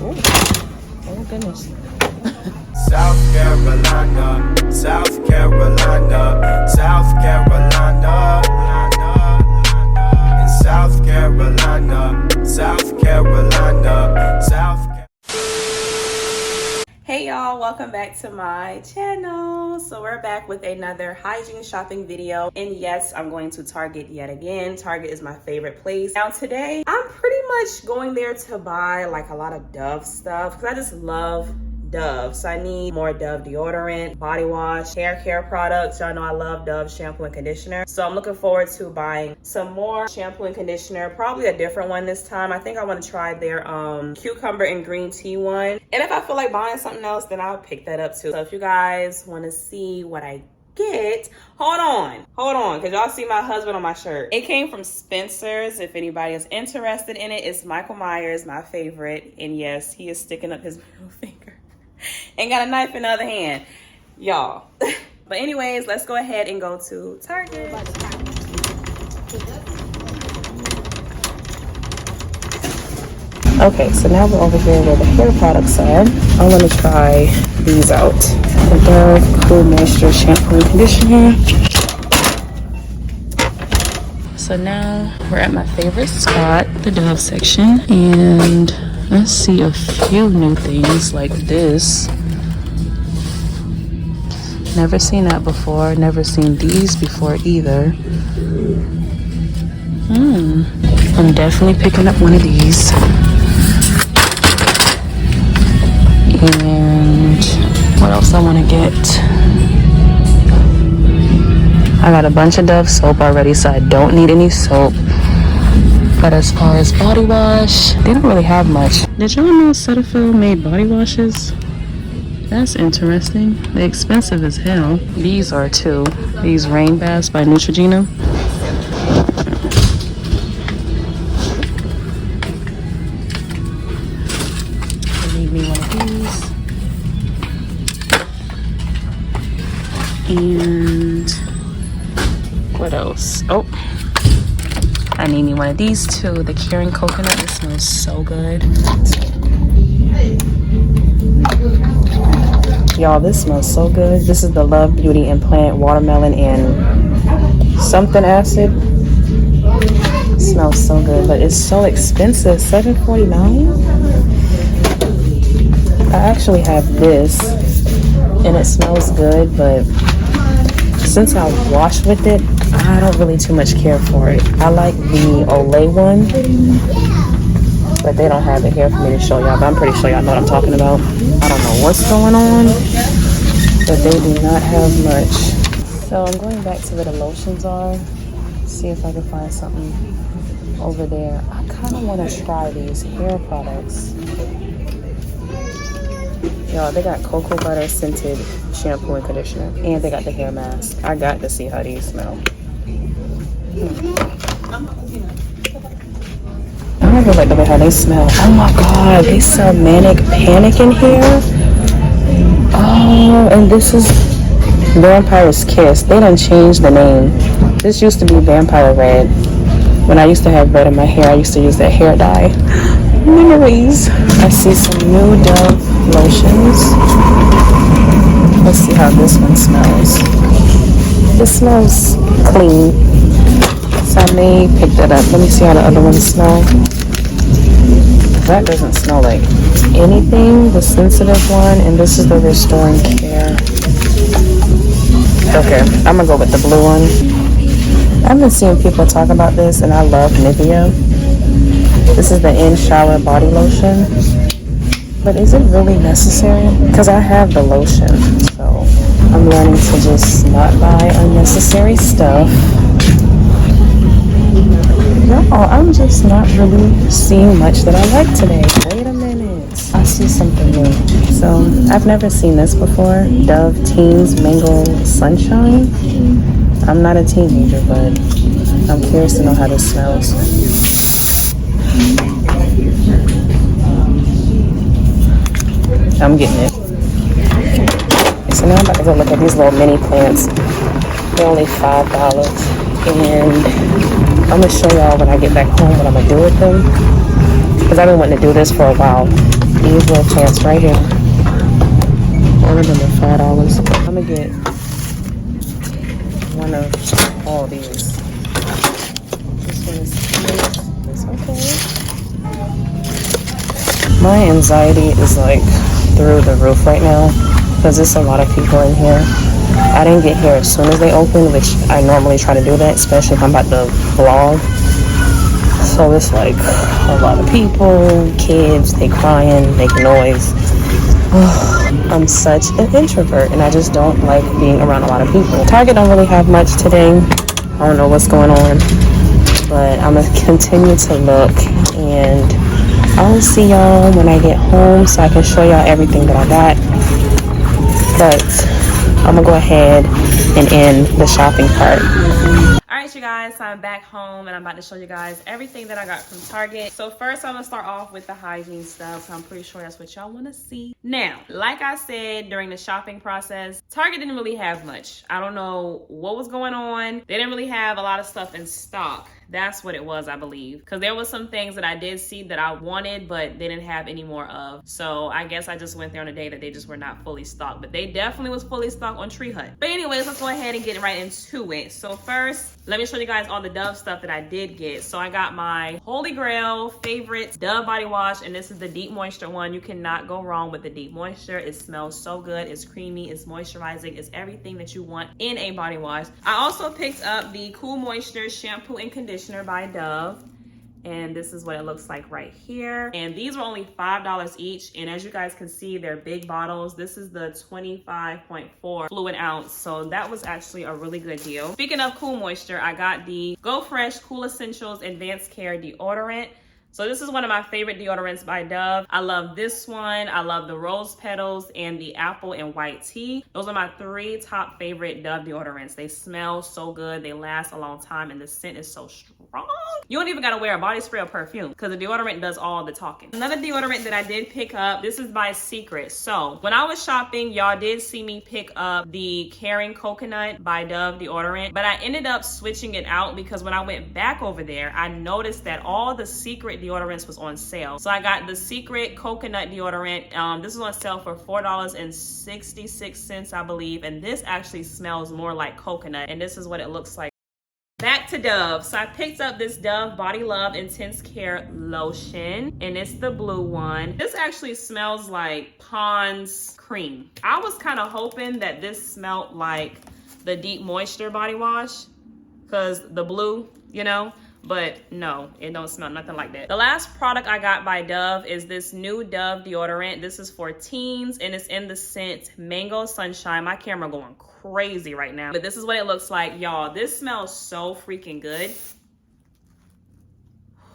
Oh goodness. South Carolina, South Carolina, South Carolina, in South Carolina, South Carolina, South Carolina. Hey y'all, welcome back to my channel. So we're back with another hygiene shopping video, and yes, I'm going to Target yet again. Target is my favorite place. Now today I'm pretty much going there to buy like a lot of Dove stuff because I just love Dove. So I need more Dove deodorant, body wash, hair care products. Y'all know I love Dove shampoo and conditioner. So I'm looking forward to buying some more shampoo and conditioner, probably a different one this time. I think I want to try their cucumber and green tea one. And if I feel like buying something else, then I'll pick that up too. So if you guys want to see what I get, hold on, because y'all see my husband on my shirt. It came from Spencer's. If anybody is interested in it, it's Michael Myers, my favorite. And yes, he is sticking up his middle finger and got a knife in the other hand, y'all. But anyways, let's go ahead and go to Target. Okay, so now we're over here where the hair products are. I want to try these out. The Dove Cool Moisture Shampoo and Conditioner. So now we're at my favorite spot, the Dove section, and I see a few new things like this. Never seen that before. Never seen these before either. I'm definitely picking up one of these. And what else I want to get? I got a bunch of Dove soap already, so I don't need any soap. But as far as body wash, they don't really have much. Did y'all know Cetaphil made body washes? That's interesting. They're expensive as hell. These are too. These rain baths by Neutrogena. I need me one of these. And what else? Oh, I need me one of these too. The Karen Coconut. It smells so good. Y'all, this smells so good. This is the Love Beauty Implant Watermelon and something acid. It smells so good, but it's so expensive. $7.49. I actually have this, and it smells good, but since I wash with it, I don't really too much care for it. I like the Olay one, but they don't have it here for me to show y'all, but I'm pretty sure y'all know what I'm talking about. I don't know what's going on, but they do not have much. So I'm going back to where the lotions are, see if I can find something over there. I kind of want to try these hair products. Y'all, they got cocoa butter scented shampoo and conditioner, and they got the hair mask. I got to see how these smell. I never like the way how they smell. Oh my god, they sell Manic Panic in here. Oh, and this is Vampire's Kiss. They done changed the name. This used to be Vampire Red. When I used to have red in my hair, I used to use that hair dye. Memories. I see some new Dove lotions. Let's see how this one smells. This smells clean, so I may pick that up. Let me see how the other ones smell. That doesn't smell like anything. The sensitive one, and this is the Restoring Care. Okay, I'm gonna go with the blue one. I've been seeing people talk about this, and I love Nivea. This is the In Shower Body Lotion. But is it really necessary? Because I have the lotion, so I'm learning to just not buy unnecessary stuff. No, I'm just not really seeing much that I like today. Wait a minute. I see something new. So I've never seen this before. Dove Teens Mango Sunshine. I'm not a teenager, but I'm curious to know how this smells. I'm getting it. So now I'm about to go look at these little mini plants. They're only $5. And I'm gonna show y'all when I get back home what I'm gonna do with them. Because I've been wanting to do this for a while. These little plants right here. All of them are $5. I'm gonna get one of all these. This one is cute. It's okay. My anxiety is like through the roof right now because there's a lot of people in here. I didn't get here as soon as they open, which I normally try to do that, especially if I'm about to vlog. So it's like a lot of people, kids, they crying, making noise. I'm such an introvert and I just don't like being around a lot of people. Target don't really have much today. I don't know what's going on, but I'm gonna continue to look and I'll see y'all when I get home so I can show y'all everything that I got. But I'm gonna go ahead and end the shopping part. Alright you guys, so I'm back home and I'm about to show you guys everything that I got from Target. So first I'm gonna start off with the hygiene stuff. So I'm pretty sure that's what y'all wanna see. Now, like I said during the shopping process, Target didn't really have much. I don't know what was going on. They didn't really have a lot of stuff in stock. That's what it was, I believe. Because there was some things that I did see that I wanted, but they didn't have any more of. So I guess I just went there on a day that they just were not fully stocked. But they definitely was fully stocked on Tree Hut. But anyways, let's go ahead and get right into it. So first, let me show you guys all the Dove stuff that I did get. So I got my Holy Grail favorite Dove body wash, and this is the Deep Moisture one. You cannot go wrong with the Deep Moisture. It smells so good. It's creamy, it's moisturizing, it's everything that you want in a body wash. I also picked up the Cool Moisture shampoo and conditioner by Dove, and this is what it looks like right here. And these were only $5 each, and as you guys can see, they're big bottles. This is the 25.4 fluid ounce, so that was actually a really good deal. Speaking of Cool Moisture, I got the Go Fresh Cool Essentials Advanced Care Deodorant. So this is one of my favorite deodorants by Dove. I love this one. I love the Rose Petals and the Apple and White Tea. Those are my 3 top favorite Dove deodorants. They smell so good. They last a long time and the scent is so strong. You don't even gotta wear a body spray or perfume because the deodorant does all the talking. Another deodorant that I did pick up, this is by Secret. So when I was shopping, y'all did see me pick up the Caring Coconut by Dove deodorant, but I ended up switching it out because when I went back over there, I noticed that all the Secret deodorants was on sale. So I got the Secret Coconut deodorant. This is on sale for $4.66, I believe. And this actually smells more like coconut. And this is what it looks like. Back to Dove. So I picked up this Dove Body Love Intense Care Lotion, and it's the blue one. This actually smells like Pond's cream. I was kind of hoping that this smelled like the Deep Moisture body wash, because the blue, you know, but no, it don't smell nothing like that. The last product I got by Dove is this new Dove deodorant. This is for teens and it's in the scent Mango Sunshine. My camera going crazy right now, but this is what it looks like, y'all. This smells so freaking good.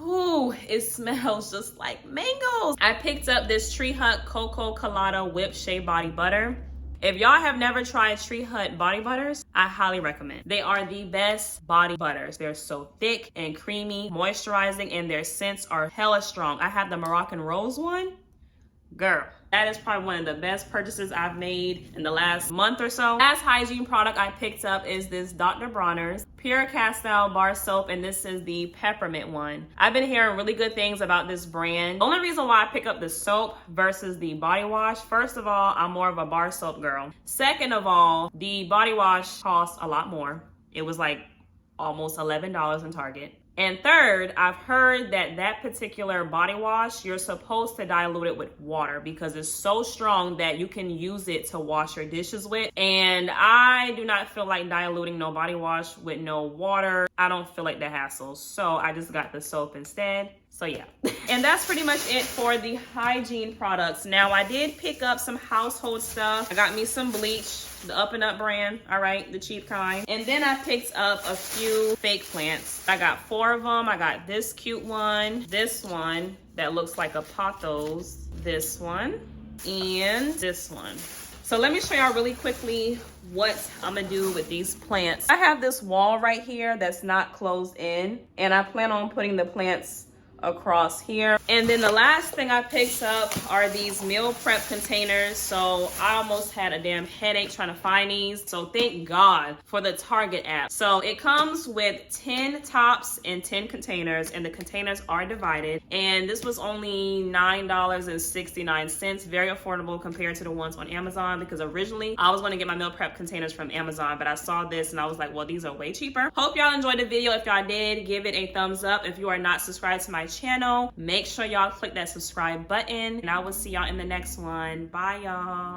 Ooh, it smells just like mangoes. I picked up this Tree Hut Cocoa Colada Whipped Shea Body Butter. If y'all have never tried Tree Hut body butters, I highly recommend. They are the best body butters. They're so thick and creamy, moisturizing, and their scents are hella strong. I have the Moroccan Rose one. Girl, that is probably one of the best purchases I've made in the last month or so. Last hygiene product I picked up is this Dr. Bronner's Pure Castile Bar Soap, and this is the peppermint one. I've been hearing really good things about this brand. The only reason why I pick up the soap versus the body wash, first of all, I'm more of a bar soap girl. Second of all, the body wash costs a lot more. It was like almost $11 in Target. And third, I've heard that that particular body wash, you're supposed to dilute it with water because it's so strong that you can use it to wash your dishes with. And I do not feel like diluting no body wash with no water. I don't feel like the hassle. So I just got the soap instead. So yeah, and that's pretty much it for the hygiene products. Now I did pick up some household stuff. I got me some bleach, the Up and Up brand, all right, the cheap kind. And then I picked up a few fake plants. I got 4 of them. I got this cute one, this one that looks like a pothos, this one, and this one. So let me show y'all really quickly what I'm gonna do with these plants. I have this wall right here that's not closed in, and I plan on putting the plants across here. And then the last thing I picked up are these meal prep containers. So I almost had a damn headache trying to find these. So thank God for the Target app. So it comes with 10 tops and 10 containers, and the containers are divided. And this was only $9.69. Very affordable compared to the ones on Amazon, because originally I was going to get my meal prep containers from Amazon, but I saw this and I was like, well, these are way cheaper. Hope y'all enjoyed the video. If y'all did, give it a thumbs up. If you are not subscribed to my channel, make sure y'all click that subscribe button, and I will see y'all in the next one. Bye, y'all.